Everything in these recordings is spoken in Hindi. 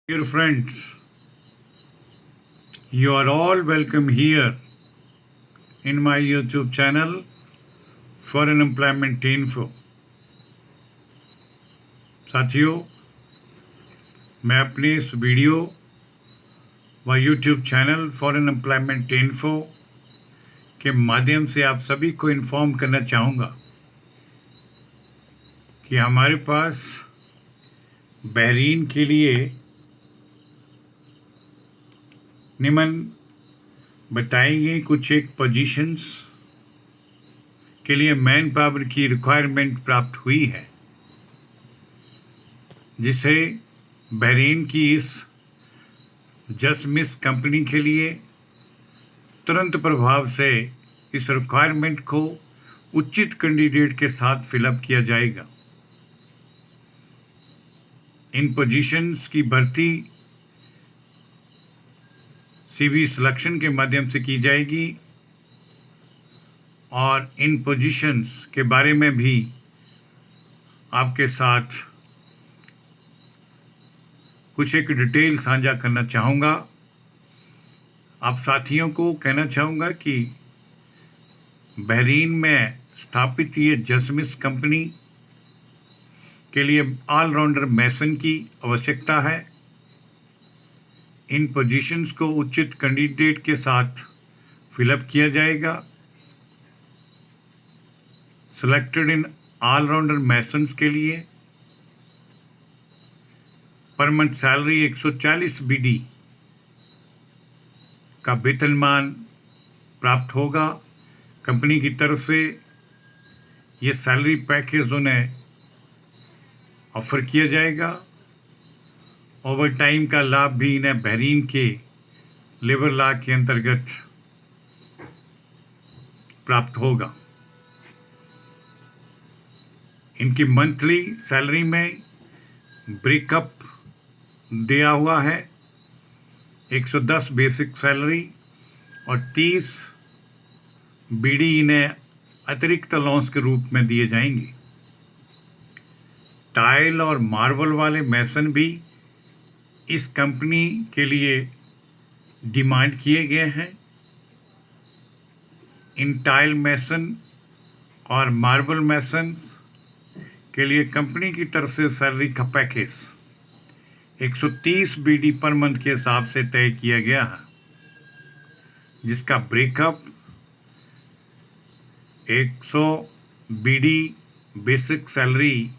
Dear friends, you are all welcome here in my YouTube channel Foreign Employment Info. साथियों, मैं अपने इस वीडियो व YouTube channel foreign employment info के माध्यम से आप सभी को इन्फॉर्म करना चाहूँगा कि हमारे पास बहरीन के लिए निम्न बताई गई कुछ एक पोजीशंस के लिए मैन पावर की रिक्वायरमेंट प्राप्त हुई है, जिसे बहरीन की इस जसमिस कंपनी के लिए तुरंत प्रभाव से इस रिक्वायरमेंट को उचित कैंडिडेट के साथ फिलअप किया जाएगा। इन पोजीशंस की भर्ती CV सिलेक्शन के माध्यम से की जाएगी और इन पोजीशंस के बारे में भी आपके साथ कुछ एक डिटेल साझा करना चाहूँगा। आप साथियों को कहना चाहूँगा कि बहरीन में स्थापित ये जसमिस कंपनी के लिए ऑलराउंडर मैसन की आवश्यकता है। इन पोजीशंस को उचित कैंडिडेट के साथ फिलअप किया जाएगा। सिलेक्टेड इन ऑलराउंडर मैसन्स के लिए पर मंथ सैलरी 140 BD का वेतनमान प्राप्त होगा। कंपनी की तरफ से ये सैलरी पैकेज उन्हें ऑफर किया जाएगा। ओवर टाइम का लाभ भी इन्हें बहरीन के लेबर लॉ के अंतर्गत प्राप्त होगा। इनकी मंथली सैलरी में ब्रेकअप दिया हुआ है। 110 बेसिक सैलरी और 30 BD इन्हें अतिरिक्त अलाउंस के रूप में दिए जाएंगे। टाइल और मार्बल वाले मैसन भी इस कंपनी के लिए डिमांड किए गए हैं। इन टाइल मैसन और मार्बल मैसन के लिए कंपनी की तरफ से सैलरी का पैकेज 130 BD पर मंथ के हिसाब से तय किया गया है, जिसका ब्रेकअप 100 BD बेसिक सैलरी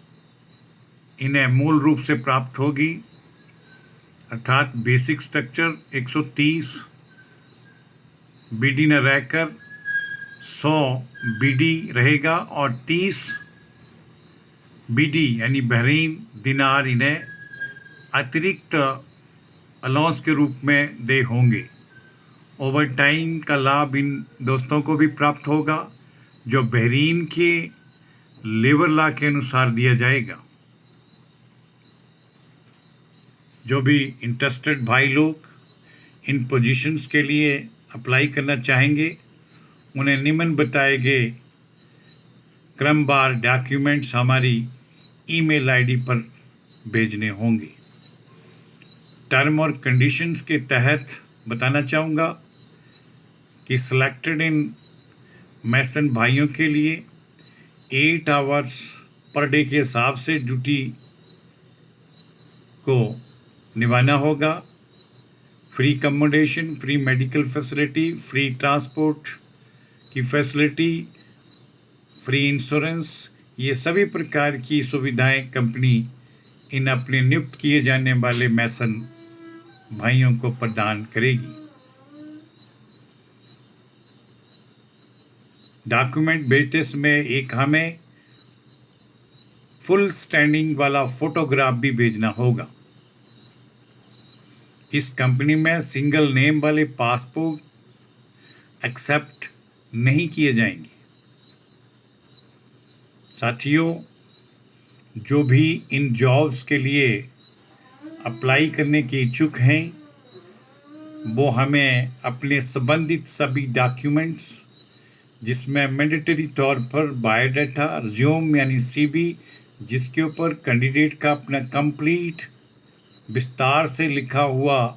इन्हें मूल रूप से प्राप्त होगी, अर्थात बेसिक स्ट्रक्चर 130 BD न रहकर 100 BD रहेगा और 30 BD यानी बहरीन दिनार इन्हें अतिरिक्त अलाउंस के रूप में दे होंगे। ओवर टाइम का लाभ इन दोस्तों को भी प्राप्त होगा, जो बहरीन के लेबर लॉ के अनुसार दिया जाएगा। जो भी इंटरेस्टेड भाई लोग इन पोजीशंस के लिए अप्लाई करना चाहेंगे, उन्हें निम्न बताए गए क्रमवार डॉक्यूमेंट्स हमारी ईमेल ID पर भेजने होंगे। टर्म और कंडीशंस के तहत बताना चाहूँगा कि सिलेक्टेड इन मैसन भाइयों के लिए 8 आवर्स पर डे के हिसाब से ड्यूटी को निभाना होगा। Free accommodation, free medical facility, free transport की फैसिलिटी, फ्री इंश्योरेंस, ये सभी प्रकार की सुविधाएं कंपनी इन अपने नियुक्त किए जाने वाले मैसन भाइयों को प्रदान करेगी। डॉक्यूमेंट भेजते समय एक हमें फुल स्टैंडिंग वाला फोटोग्राफ भी भेजना होगा। इस कंपनी में सिंगल नेम वाले पासपोर्ट एक्सेप्ट नहीं किए जाएंगे। साथियों, जो भी इन जॉब्स के लिए अप्लाई करने के इच्छुक हैं, वो हमें अपने संबंधित सभी डॉक्यूमेंट्स, जिसमें मैंडेटरी तौर पर बायोडाटा, रिज्यूम यानी CV, जिसके ऊपर कैंडिडेट का अपना कंप्लीट विस्तार से लिखा हुआ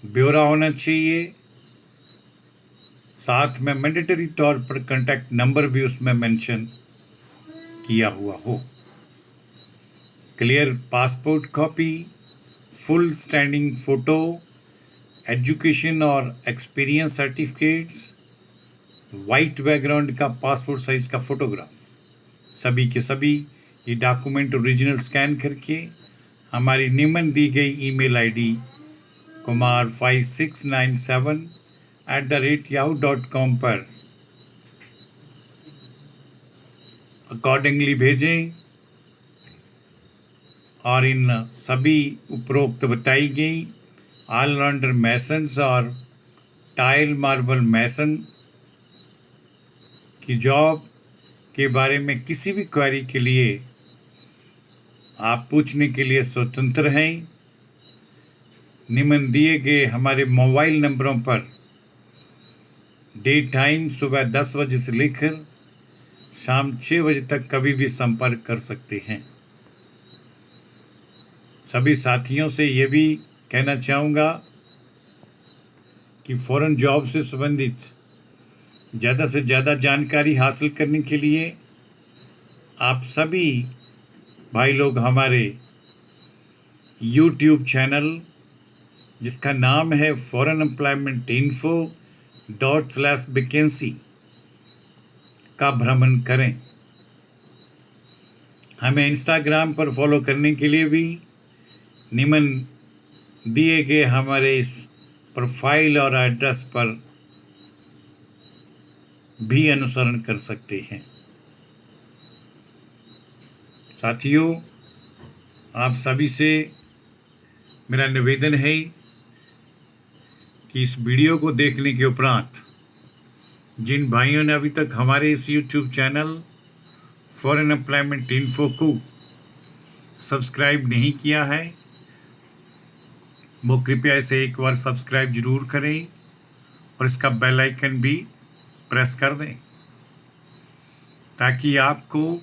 ब्यौरा होना चाहिए, साथ में मैंडेटरी तौर पर कॉन्टैक्ट नंबर भी उसमें मेंशन किया हुआ हो। Clear passport copy, full standing photo, education और एक्सपीरियंस सर्टिफिकेट्स, वाइट बैकग्राउंड का पासपोर्ट साइज का फोटोग्राफ, सभी के सभी ये डॉक्यूमेंट ओरिजिनल स्कैन करके हमारी निम्न दी गई ईमेल आईडी kumar5697@yahoo.com पर अकॉर्डिंगली भेजें और इन सभी उपरोक्त बताई गई ऑलराउंडर मैसन्स और टाइल मार्बल मैसन की जॉब के बारे में किसी भी क्वेरी के लिए आप पूछने के लिए स्वतंत्र हैं। निम्न दिए गए हमारे मोबाइल नंबरों पर डे टाइम सुबह 10 बजे से लेकर शाम 6 बजे तक कभी भी संपर्क कर सकते हैं। सभी साथियों से ये भी कहना चाहूँगा कि फॉरेन जॉब से संबंधित ज़्यादा से ज़्यादा जानकारी हासिल करने के लिए आप सभी भाई लोग हमारे YouTube चैनल जिसका नाम है foreignemploymentinfo./vacancy का भ्रमण करें। हमें इंस्टाग्राम पर फॉलो करने के लिए भी निम्न दिए गए हमारे इस प्रोफाइल और एड्रेस पर भी अनुसरण कर सकते हैं। साथियों, आप सभी से मेरा निवेदन है कि इस वीडियो को देखने के उपरांत जिन भाइयों ने अभी तक हमारे इस YouTube channel foreign employment info को सब्सक्राइब नहीं किया है, वो कृपया इसे एक बार सब्सक्राइब जरूर करें और इसका बेल आइकन भी प्रेस कर दें ताकि आपको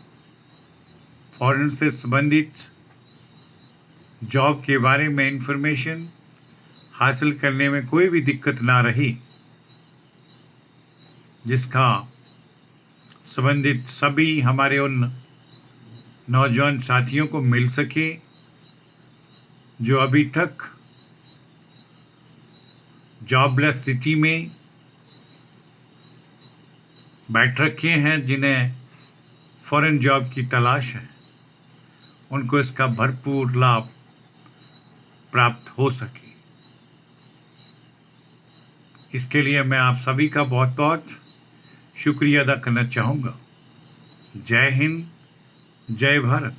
फॉरेन से संबंधित जॉब के बारे में इंफॉर्मेशन हासिल करने में कोई भी दिक्कत ना रही, जिसका संबंधित सभी हमारे उन नौजवान साथियों को मिल सके जो अभी तक जॉबलेस स्थिति में बैठ रखे हैं, जिन्हें फॉरेन जॉब की तलाश है, उनको इसका भरपूर लाभ प्राप्त हो सके। इसके लिए मैं आप सभी का बहुत बहुत शुक्रिया अदा करना चाहूँगा। जय हिंद, जय भारत।